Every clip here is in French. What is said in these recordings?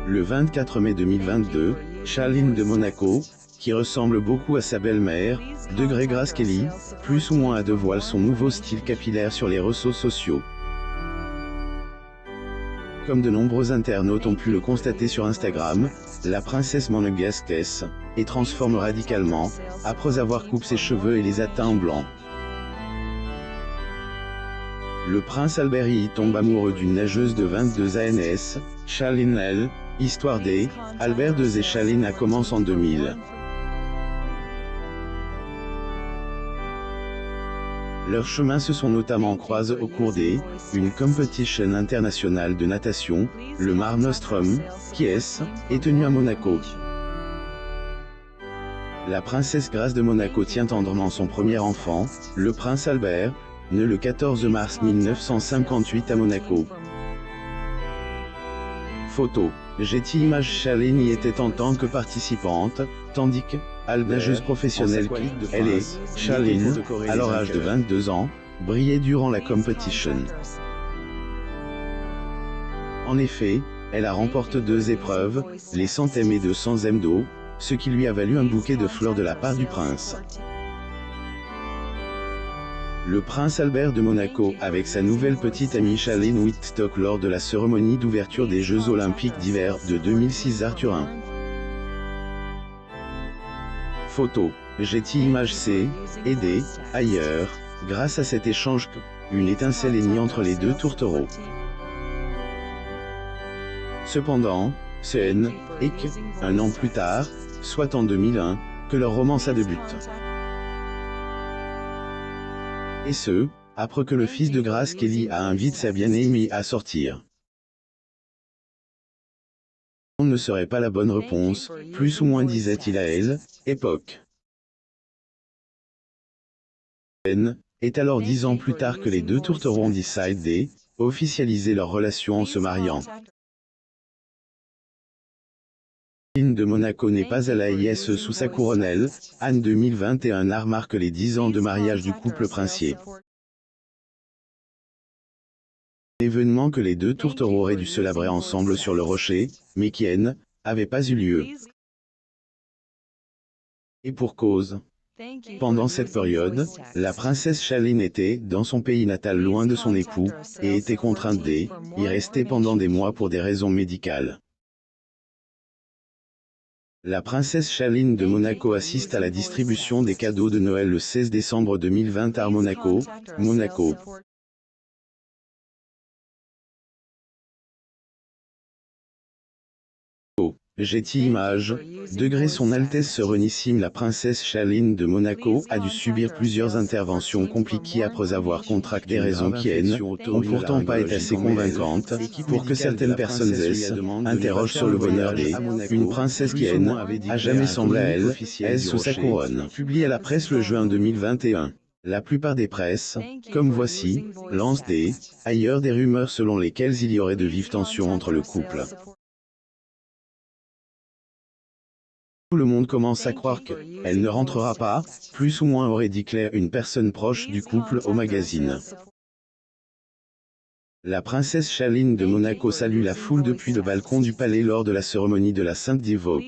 Le 24 mai 2022, Charline de Monaco, qui ressemble beaucoup à sa belle-mère, degré Grace Kelly, plus ou moins dévoile son nouveau style capillaire sur les réseaux sociaux. Comme de nombreux internautes ont pu le constater sur Instagram, la princesse monégasque et transforme radicalement, après avoir coupé ses cheveux et les a teints en blanc. Le prince Albert y tombe amoureux d'une nageuse de 22 ans, Charline L. Histoire des Albert II et Charline a commencé en 2000. Leurs chemins se sont notamment croisés au cours une compétition internationale de natation, le Mare Nostrum, qui est tenue à Monaco. La princesse Grace de Monaco tient tendrement son premier enfant, le prince Albert, né le 14 mars 1958 à Monaco. Photo. Getty Images. Charline y était en tant que participante, tandis que, nageuse professionnelle elle est, Charline, alors âge de 22 ans, brillait durant la compétition. En effet, elle a remporté 2 épreuves, les 100 m et 200 m d'eau, ce qui lui a valu un bouquet de fleurs de la part du prince. Le prince Albert de Monaco avec sa nouvelle petite amie Charline Whitstock lors de la cérémonie d'ouverture des Jeux Olympiques d'hiver de 2006 à Turin. Photo. Getty Images. Ailleurs, grâce à cet échange, une étincelle est née entre les deux tourtereaux. Cependant, c'est un an plus tard, soit en 2001, que leur romance a débuté. Et ce, après que le fils de Grace Kelly a invité sa bien-aimée à sortir. On ne serait pas la bonne réponse, plus ou moins disait-il à elle, époque. Est alors 10 ans plus tard que les deux tourtereaux décident officialiser leur relation en se mariant. Charline de Monaco n'est pas à l'AIS sous sa couronne. Anne 2021 marque les 10 ans de mariage du couple princier. Événement que les deux tourtereaux auraient dû célébrer ensemble sur le rocher, mais qui n'avait pas eu lieu. Et pour cause. Pendant cette période, la princesse Charline était dans son pays natal loin de son époux, et était contrainte d'y rester pendant des mois pour des raisons médicales. La princesse Charline de Monaco assiste à la distribution des cadeaux de Noël le 16 décembre 2020 à Monaco, Monaco. Getty Images. Degré Son Altesse Sérénissime la princesse Charline de Monaco a dû subir plusieurs interventions compliquées après avoir contracté des raisons qui n'ont pourtant pas été assez convaincantes pour que certaines personnes interrogent sur le bonheur une princesse qui a jamais semblé à elle sous sa couronne. Publié à la presse le juin 2021. La plupart des presses, comme Voici, lancent ailleurs des rumeurs selon lesquelles il y aurait de vives tensions entre le couple. Tout le monde commence à croire qu'elle ne rentrera pas, plus ou moins aurait déclaré une personne proche du couple au magazine. La princesse Charline de Monaco salue la foule depuis le balcon du palais lors de la cérémonie de la Sainte Dévote.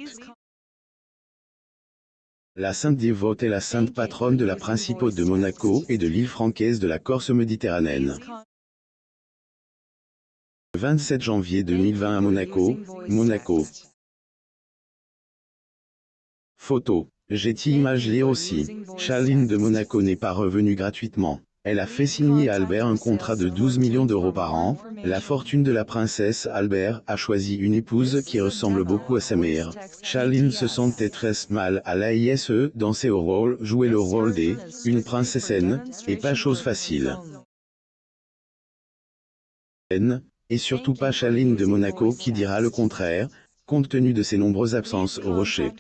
La Sainte Dévote est la sainte patronne de la principauté de Monaco et de l'île francaise de la Corse méditerranéenne. Le 27 janvier 2020 à Monaco, Monaco. Photo. Getty Images. Aussi, Charline de Monaco n'est pas revenue gratuitement. Elle a fait signer à Albert un contrat de 12 millions d'euros par an. La fortune de la princesse Albert a choisi une épouse qui ressemble beaucoup à sa mère. Charline se sentait très mal à l'AIS danser au rôle, jouer le rôle une princesse et pas chose facile. Et surtout pas Charline de Monaco qui dira le contraire, compte tenu de ses nombreuses absences au rocher.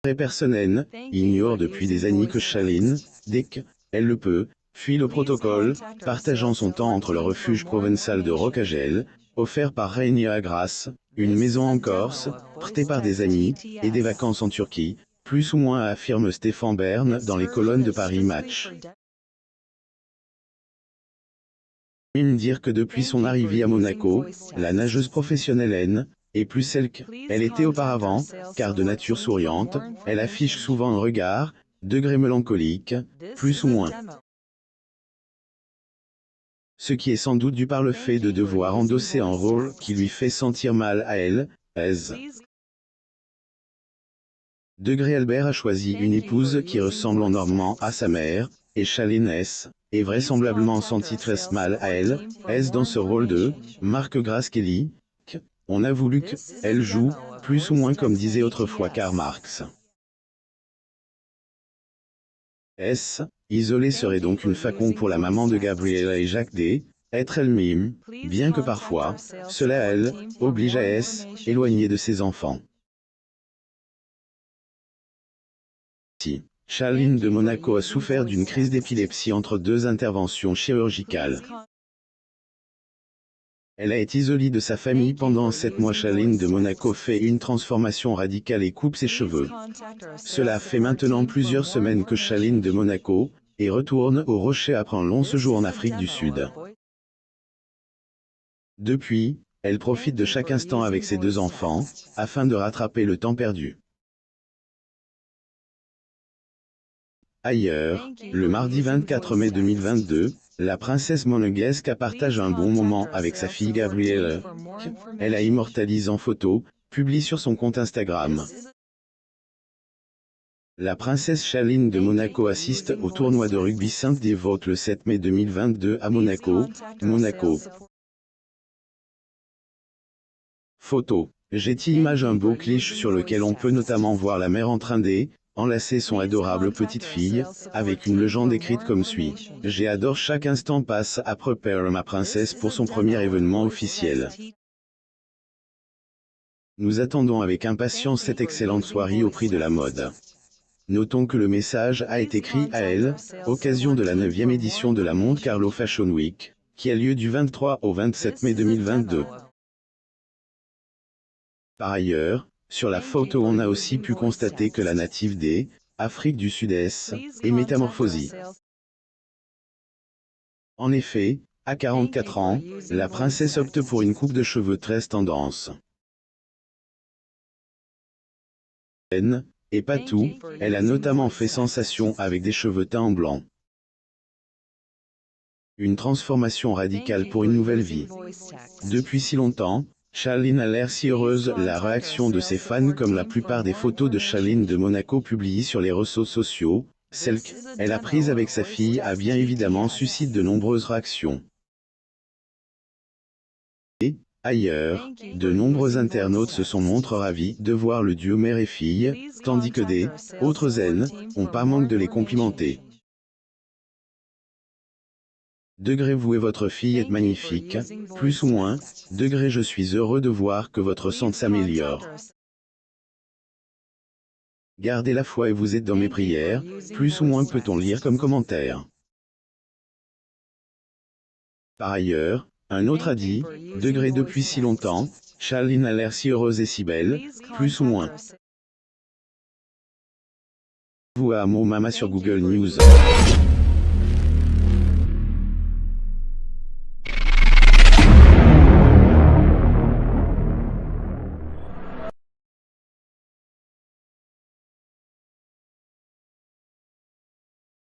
Très personnel, ignore depuis des années que Charline, dès qu'elle le peut, fuit le protocole, partageant son temps entre le refuge provençal de Rocagel, offert par Régnier Grace, une maison en Corse, prêtée par des amis, et des vacances en Turquie, plus ou moins affirme Stéphane Bern dans les colonnes de Paris Match. Dire que depuis son arrivée à Monaco, la nageuse professionnelle N est plus celle qu'elle était auparavant, car de nature souriante, elle affiche souvent un regard, degré mélancolique, plus ou moins. Ce qui est sans doute dû par le fait de devoir endosser un rôle qui lui fait sentir mal à elle, aise. Albert a choisi une épouse qui ressemble enormément à sa mère, et Shailene S. est vraisemblablement senti très mal à elle, est dans ce rôle de Mark Grace Kelly, on a voulu qu'elle joue, plus ou moins comme disait autrefois Karl Marx. S. Isolée serait donc une façon pour la maman de Gabriella et Jacques D. être elle-même, bien que parfois, cela elle, oblige à S. éloigner de ses enfants. Shailene de Monaco a souffert d'une crise d'épilepsie entre deux interventions chirurgicales. Elle a été isolée de sa famille pendant 7 mois. Shailene de Monaco fait une transformation radicale et coupe ses cheveux. Cela fait maintenant plusieurs semaines que Shailene de Monaco et retourne au Rocher après un long séjour en Afrique du Sud. Depuis, elle profite de chaque instant avec ses deux enfants, afin de rattraper le temps perdu. Ailleurs, le mardi 24 mai 2022, la princesse monégasque partage un bon moment avec sa fille Gabrielle. Elle a immortalisé en photo, publiée sur son compte Instagram. La princesse Shailene de Monaco assiste au tournoi de rugby Saint-Dévote le 7 mai 2022 à Monaco, Monaco. Photo. Getty Images. Un beau cliché sur lequel on peut notamment voir la mère en train d'enlacer son adorable petite fille, avec une légende écrite comme suit. J'adore chaque instant passe à préparer ma princesse pour son premier événement officiel. Nous attendons avec impatience cette excellente soirée au prix de la mode. Notons que le message a été écrit à elle, occasion de la 9e édition de la Monte Carlo Fashion Week, qui a lieu du 23 au 27 mai 2022. Par ailleurs, sur la photo on a aussi pu constater que la native des Afrique du Sud-Est est métamorphosée. En effet, à 44 ans, la princesse opte pour une coupe de cheveux très tendance. Et pas tout, elle a notamment fait sensation avec des cheveux teints en blanc. Une transformation radicale pour une nouvelle vie. Depuis si longtemps, Shailene a l'air si heureuse. La réaction de ses fans, comme la plupart des photos de Shailene de Monaco publiées sur les réseaux sociaux, celle qu'elle a prise avec sa fille a bien évidemment suscité de nombreuses réactions. Et, ailleurs, de nombreux internautes se sont montrés ravis de voir le duo mère et fille, tandis que des autres zen ont pas manqué de les complimenter. Vous et votre fille êtes magnifique, plus ou moins, je suis heureux de voir que votre santé s'améliore. Gardez la foi et vous êtes dans mes prières, plus ou moins peut-on lire comme commentaire. Par ailleurs, un autre a dit, depuis si longtemps, Shailene a l'air si heureuse et si belle, plus ou moins. Vous à Mo Mama sur Google News.